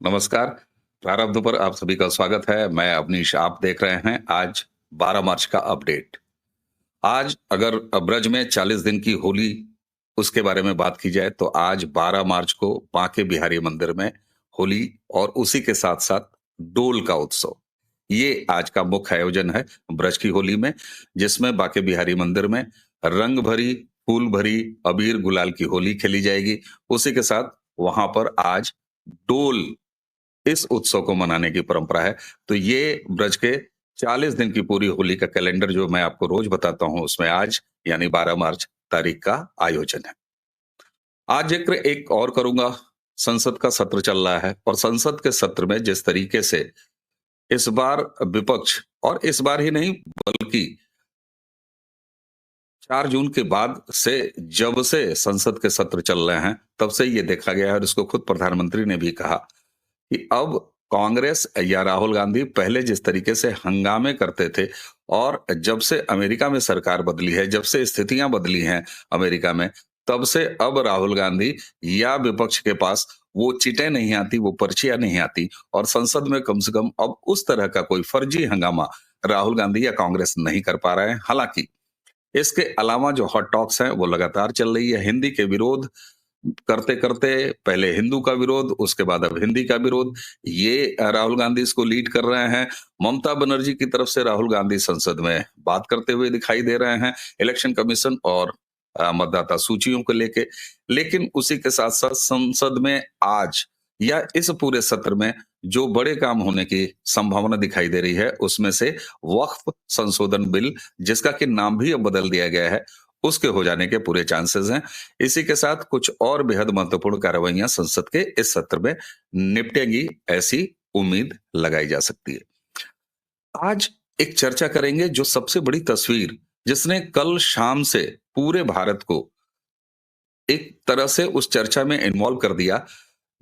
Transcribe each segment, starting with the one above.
नमस्कार। प्रारब्ध पर आप सभी का स्वागत है। मैं अवनीश, आप देख रहे हैं आज 12 मार्च का अपडेट। आज अगर ब्रज में 40 दिन की होली उसके बारे में बात की जाए तो आज 12 मार्च को बांके बिहारी मंदिर में होली और उसी के साथ-साथ डोल का उत्सव। ये आज का मुख्य आयोजन है ब्रज की होली में, जिसमें बांके बिहारी मंदिर में रंग भरी, फूल भरी, अबीर गुलाल की होली खेली जाएगी। उसी के साथ वहां पर आज डोल इस उत्सव को मनाने की परंपरा है। तो ये ब्रज के 40 दिन की पूरी होली का कैलेंडर जो मैं आपको रोज बताता हूँ, उसमें आज यानी 12 मार्च तारीख का आयोजन है। आज जिक्र एक और करूँगा, संसद का सत्र चल रहा है और संसद के सत्र में जिस तरीके से इस बार विपक्ष और इस बार ही नहीं बल्कि 4 जून के बाद से जब से संसद के सत्र चल रहे हैं, तब से ये देखा गया है और इसको खुद प्रधानमंत्री ने भी कहा कि अब कांग्रेस या राहुल गांधी पहले जिस तरीके से हंगामे करते थे और जब से अमेरिका में सरकार बदली है, जब से स्थितियां बदली हैं अमेरिका में, तब से अब राहुल गांधी या विपक्ष के पास वो चिटें नहीं आती, वो पर्चियां नहीं आती और संसद में कम से कम अब उस तरह का कोई फर्जी हंगामा राहुल गांधी या कांग्रेस नहीं कर पा रहे हैं। हालांकि इसके अलावा जो हॉट टॉक्स हैं वो लगातार चल रही है। हिंदी के विरोध करते-करते पहले हिंदू का विरोध, उसके बाद अब हिंदी का विरोध, ये राहुल गांधी इसको लीड कर रहे हैं। ममता बनर्जी की तरफ से राहुल गांधी संसद में बात करते हुए दिखाई दे रहे हैं, इलेक्शन कमीशन और मतदाता सूचियों को लेके। लेकिन उसी के साथ-साथ संसद में आज या इस पूरे सत्र में जो बड़े काम होने की संभावना दिखाई दे रही है, उसमें से वक्फ संशोधन बिल, जिसका कि नाम भी अब बदल दिया गया है, उसके हो जाने के पूरे चांसेस हैं। इसी के साथ कुछ और बेहद महत्वपूर्ण कार्रवाइयां संसद के इस सत्र में निपटेंगी, ऐसी उम्मीद लगाई जा सकती है। आज एक चर्चा करेंगे जो सबसे बड़ी तस्वीर जिसने कल शाम से पूरे भारत को एक तरह से उस चर्चा में इन्वॉल्व कर दिया,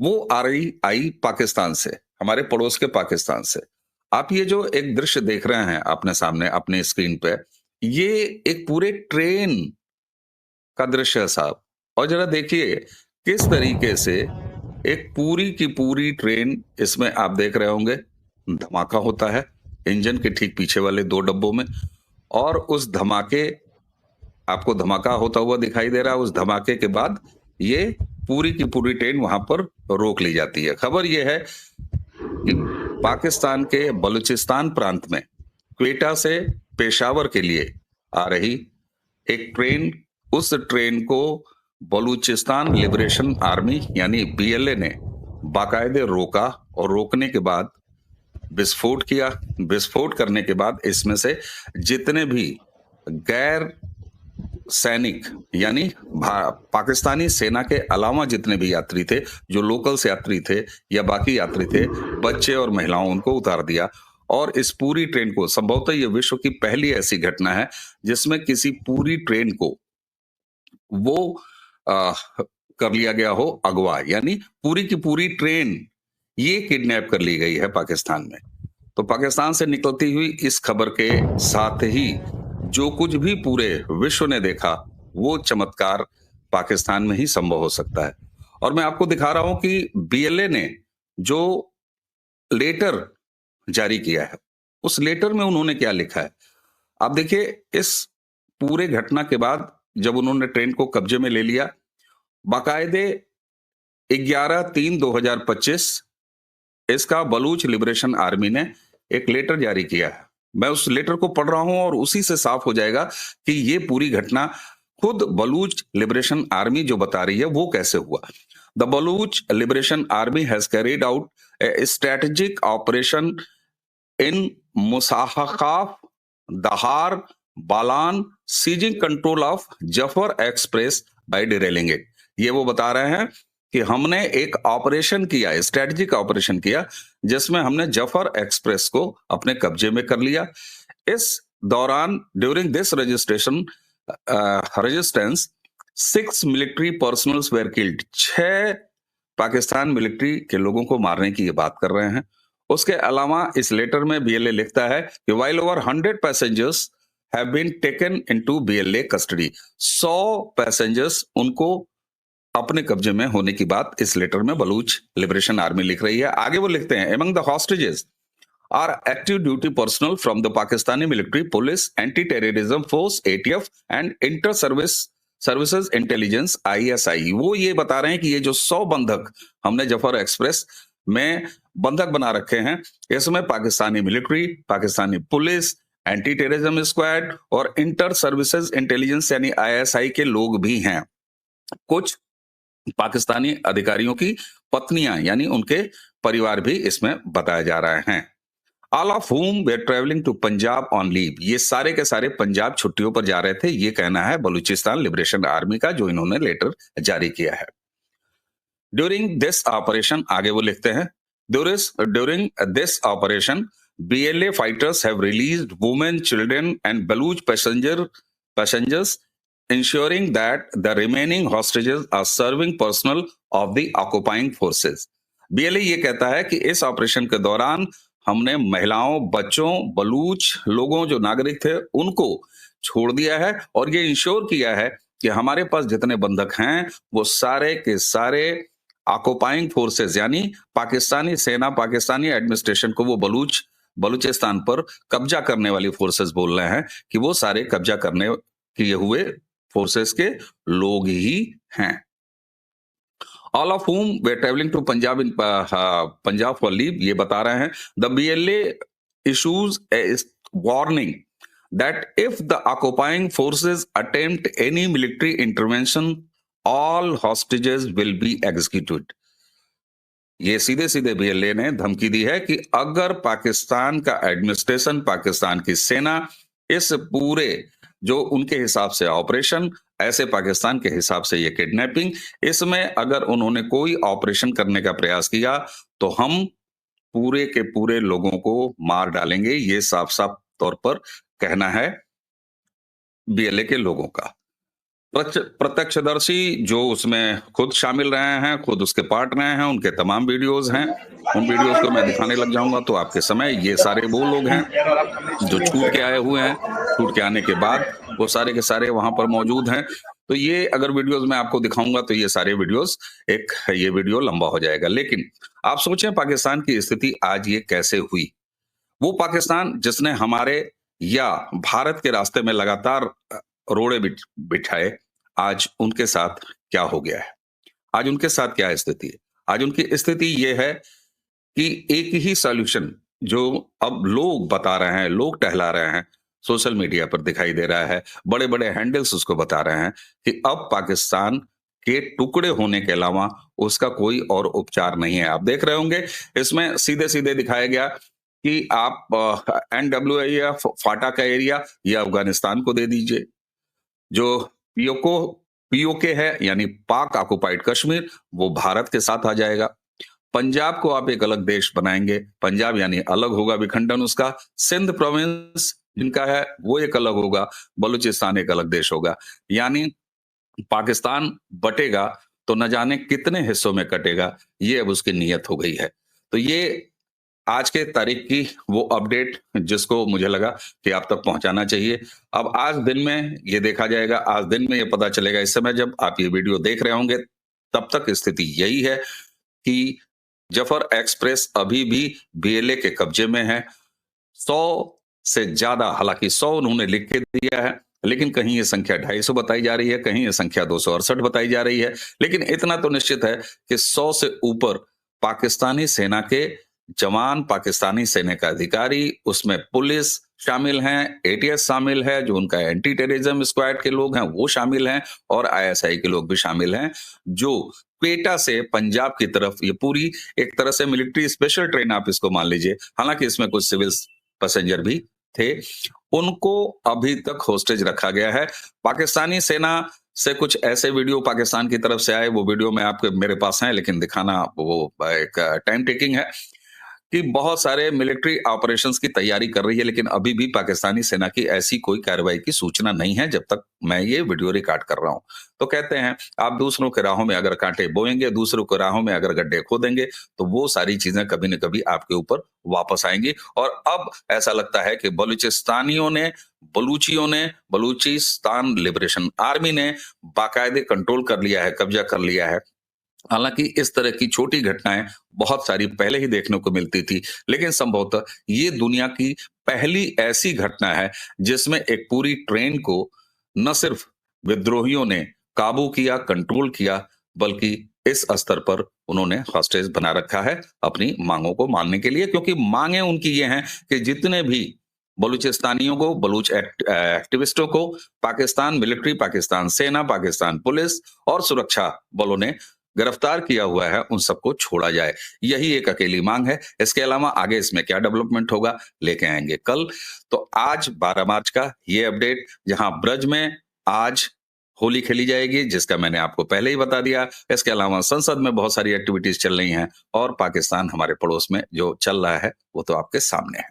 वो आ रही आई पाकिस्तान से, हमारे पड़ोस के पाकिस्तान से। आप ये जो एक दृश्य देख रहे हैं अपने सामने अपने स्क्रीन पे, ये एक पूरे ट्रेन का दृश्य है साहब। और जरा देखिए किस तरीके से एक पूरी की पूरी ट्रेन, इसमें आप देख रहे होंगे धमाका होता है इंजन के ठीक पीछे वाले 2 डब्बों में और उस धमाके आपको धमाका होता हुआ दिखाई दे रहा है। उस धमाके के बाद ये पूरी की पूरी ट्रेन वहां पर रोक ली जाती है। खबर ये है कि पाकिस्तान के बलूचिस्तान प्रांत में क्वेटा से पेशावर के लिए आ रही एक ट्रेन, उस ट्रेन को बलूचिस्तान लिबरेशन आर्मी यानी बीएलए ने बाकायदे रोका और रोकने के बाद विस्फोट किया। विस्फोट करने के बाद इसमें से जितने भी गैर सैनिक यानी पाकिस्तानी सेना के अलावा जितने भी यात्री थे, जो लोकल से यात्री थे या बाकी यात्री थे, बच्चे और महिलाओं, उनको उतार दिया। और इस पूरी ट्रेन को संभवतः ये विश्व की पहली ऐसी घटना है जिसमें किसी पूरी ट्रेन को वो आ, कर लिया गया हो अगवा, यानी पूरी की पूरी ट्रेन ये किडनैप कर ली गई है पाकिस्तान में। तो पाकिस्तान से निकलती हुई इस खबर के साथ ही जो कुछ भी पूरे विश्व ने देखा, वो चमत्कार पाकिस्तान में ही संभव हो सकता है। और मैं आपको दिखा रहा हूं कि बीएलए ने जो लेटर जारी किया है, उस लेटर में उन्होंने क्या लिखा है आप देखिए। इस पूरे घटना के बाद जब उन्होंने ट्रेन को कब्जे में ले लिया, बाकायदे 11/3/2025 इसका बलूच लिबरेशन आर्मी ने एक लेटर जारी किया है। मैं उस लेटर को पढ़ रहा हूं और उसी से साफ हो जाएगा कि ये पूरी घटना खुद बलूच लिबरेशन आर्मी जो बता रही है वो कैसे हुआ। The Baloch Liberation Army has carried out a strategic operation in Mushkaf Dhadar Bolan, seizing control of Jaffar express by derailing it. ये वो बता रहे हैं कि हमने एक ऑपरेशन किया, स्ट्रेटेजिक ऑपरेशन किया, जिसमें हमने जफर एक्सप्रेस को अपने कब्जे में कर लिया। इस दौरान during this resistance 6 military personnels were killed. 6 Pakistan military के लोगों को मारने की ये बात कर रहे हैं। उसके अलावा इस लेटर में बीएलए लिखता है कि while over 100 passengers have been taken into BLA custody, 100 passengers उनको अपने कब्जे में होने की बात इस लेटर में बलूच लिबरेशन आर्मी लिख रही है। आगे वो लिखते हैं, among the hostages are active duty personnel from the Pakistani military, police, anti-terrorism force (ATF) and services intelligence (ISI). वो ये बता रहे हैं कि ये जो 100 बंधक हमने जफर एक्सप्रेस में बंधक बना रखे हैं, इसमें Pakistani military, Pakistani police, anti terrorism squad और इंटर सर्विसेज इंटेलिजेंस यानी ISI के लोग भी हैं। कुछ पाकिस्तानी अधिकारियों की पत्नियां यानी उनके परिवार भी इसमें बताए जा रहे हैं। All of whom were traveling to Punjab on leave। ये सारे के सारे पंजाब छुट्टियों पर जा रहे थे, ये कहना है बलूचिस्तान लिबरेशन आर्मी का, जो इन्होंने लेटर जारी किया है। During this operation, आगे वो लिखते हैं, during this operation, BLA fighters have released women, children, and Baluch passengers, ensuring that the remaining hostages are serving personnel of the occupying forces। BLA ये कहता है कि इस ऑपरेशन के दौरान हमने महिलाओं, बच्चों, बलूच लोगों जो नागरिक थे उनको छोड़ दिया है और ये इंश्योर किया है कि हमारे पास जितने बंधक हैं वो सारे के सारे ऑक्युपाइंग फोर्सेस यानी पाकिस्तानी सेना, पाकिस्तानी एडमिनिस्ट्रेशन को वो बलूचिस्तान पर कब्जा करने वाली फोर्सेस बोल रहे हैं कि वो सारे कब्जा करने किए हुए फोर्सेस के लोग ही हैं। All of whom were traveling to Punjab in Punjab for leave, ये बता रहे हैं, the BLA issues a warning that if the occupying forces attempt any military intervention, all hostages will be executed। ये सीधे सीधे BLA ने धमकी दी है कि अगर पाकिस्तान का एडमिनिस्ट्रेशन, पाकिस्तान की सेना इस पूरे जो उनके हिसाब से ऑपरेशन, ऐसे पाकिस्तान के हिसाब से ये किडनैपिंग, इसमें अगर उन्होंने कोई ऑपरेशन करने का प्रयास किया तो हम पूरे के पूरे लोगों को मार डालेंगे। ये साफ साफ तौर पर कहना है BLA के लोगों का। प्रत्यक्षदर्शी जो उसमें खुद शामिल रहे हैं, खुद उसके पार्ट रहे हैं, उनके तमाम वीडियोस हैं। उन वीडियोस को मैं दिखाने लग जाऊंगा तो आपके समय ये सारे वो लोग हैं जो छूट के आए हुए हैं, छूट के आने के बाद वो सारे के सारे वहां पर मौजूद हैं। तो ये अगर वीडियोस मैं आपको दिखाऊंगा तो ये सारे वीडियोस ये वीडियो लंबा हो जाएगा। लेकिन आप सोचें पाकिस्तान की स्थिति आज ये कैसे हुई। वो पाकिस्तान जिसने हमारे या भारत के रास्ते में लगातार रोड़े बिठाए, आज उनके साथ क्या हो गया है, आज उनके साथ क्या स्थिति है। आज उनकी स्थिति ये है कि एक ही सॉल्यूशन जो अब लोग बता रहे हैं, लोग टहला रहे हैं, सोशल मीडिया पर दिखाई दे रहा है, बड़े बड़े हैंडल्स उसको बता रहे हैं कि अब पाकिस्तान के टुकड़े होने के अलावा उसका कोई और उपचार नहीं है। आप देख रहे होंगे इसमें सीधे सीधे दिखाया गया कि आप NWA या फाटा का एरिया या अफगानिस्तान को दे दीजिए, जो POK है यानी पाक ऑक्युपाइड कश्मीर, वो भारत के साथ आ जाएगा। पंजाब को आप एक अलग देश बनाएंगे, पंजाब यानी अलग होगा विखंडन उसका। सिंध प्रोविंस जिनका है वो एक अलग होगा, बलूचिस्तान एक अलग देश होगा। यानी पाकिस्तान बटेगा तो न जाने कितने हिस्सों में कटेगा, ये अब उसकी नीयत हो गई है। तो ये आज के तारीख की वो अपडेट जिसको मुझे लगा कि आप तक पहुंचाना चाहिए। अब आज दिन में ये देखा जाएगा, आज दिन में ये पता चलेगा। इस समय जब आप ये वीडियो देख रहे होंगे तब तक स्थिति यही है कि जफर एक्सप्रेस अभी भी BLA के कब्जे में है। 100 से ज्यादा, हालांकि 100 उन्होंने लिख के दिया है, लेकिन कहीं ये संख्या 250 बताई जा रही है, कहीं ये संख्या 268 बताई जा रही है। लेकिन इतना तो निश्चित है कि 100 से ऊपर पाकिस्तानी सेना के जवान, पाकिस्तानी सेना का अधिकारी, उसमें पुलिस शामिल हैं, ATS शामिल है, जो उनका एंटी टेररिज्म स्क्वाड के लोग हैं वो शामिल हैं, और ISI के लोग भी शामिल हैं, जो क्वेटा से पंजाब की तरफ ये पूरी एक तरह से मिलिट्री स्पेशल ट्रेन आप इसको मान लीजिए, हालांकि इसमें कुछ सिविल पैसेंजर भी थे, उनको अभी तक होस्टेज रखा गया है। पाकिस्तानी सेना से कुछ ऐसे वीडियो पाकिस्तान की तरफ से आए, वो वीडियो में आपके मेरे पास हैं, लेकिन दिखाना वो एक टाइम टेकिंग है कि बहुत सारे मिलिट्री ऑपरेशंस की तैयारी कर रही है, लेकिन अभी भी पाकिस्तानी सेना की ऐसी कोई कार्रवाई की सूचना नहीं है जब तक मैं ये वीडियो रिकॉर्ड कर रहा हूं। तो कहते हैं आप दूसरों के राहों में अगर कांटे बोएंगे, दूसरों के राहों में अगर गड्ढे खोदेंगे, तो वो सारी चीजें कभी न कभी आपके ऊपर वापस आएंगी। और अब ऐसा लगता है कि बलूचिस्तानियों ने, बलूचियों ने, बलूचिस्तान लिबरेशन आर्मी ने बाकायदे कंट्रोल कर लिया है, कब्जा कर लिया है। हालांकि इस तरह की छोटी घटनाएं बहुत सारी पहले ही देखने को मिलती थी, लेकिन संभवतः ये दुनिया की पहली ऐसी घटना है जिसमें एक पूरी ट्रेन को न सिर्फ विद्रोहियों ने काबू किया, कंट्रोल किया, बल्कि इस स्तर पर उन्होंने हॉस्टेज बना रखा है अपनी मांगों को मानने के लिए। क्योंकि मांगे उनकी ये हैं कि जितने भी बलूचिस्तानियों को, बलूच एक्टिविस्टों को पाकिस्तान मिलिट्री, पाकिस्तान सेना, पाकिस्तान पुलिस और सुरक्षा बलों ने गिरफ्तार किया हुआ है, उन सबको छोड़ा जाए। यही एक अकेली मांग है। इसके अलावा आगे इसमें क्या डेवलपमेंट होगा लेके आएंगे कल। तो आज 12 मार्च का ये अपडेट, जहां ब्रज में आज होली खेली जाएगी, जिसका मैंने आपको पहले ही बता दिया। इसके अलावा संसद में बहुत सारी एक्टिविटीज चल रही हैं और पाकिस्तान हमारे पड़ोस में जो चल रहा है वो तो आपके सामने है।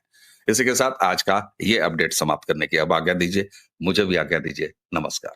इसी के साथ आज का ये अपडेट समाप्त करने की अब आज्ञा दीजिए, मुझे भी आज्ञा दीजिए। नमस्कार।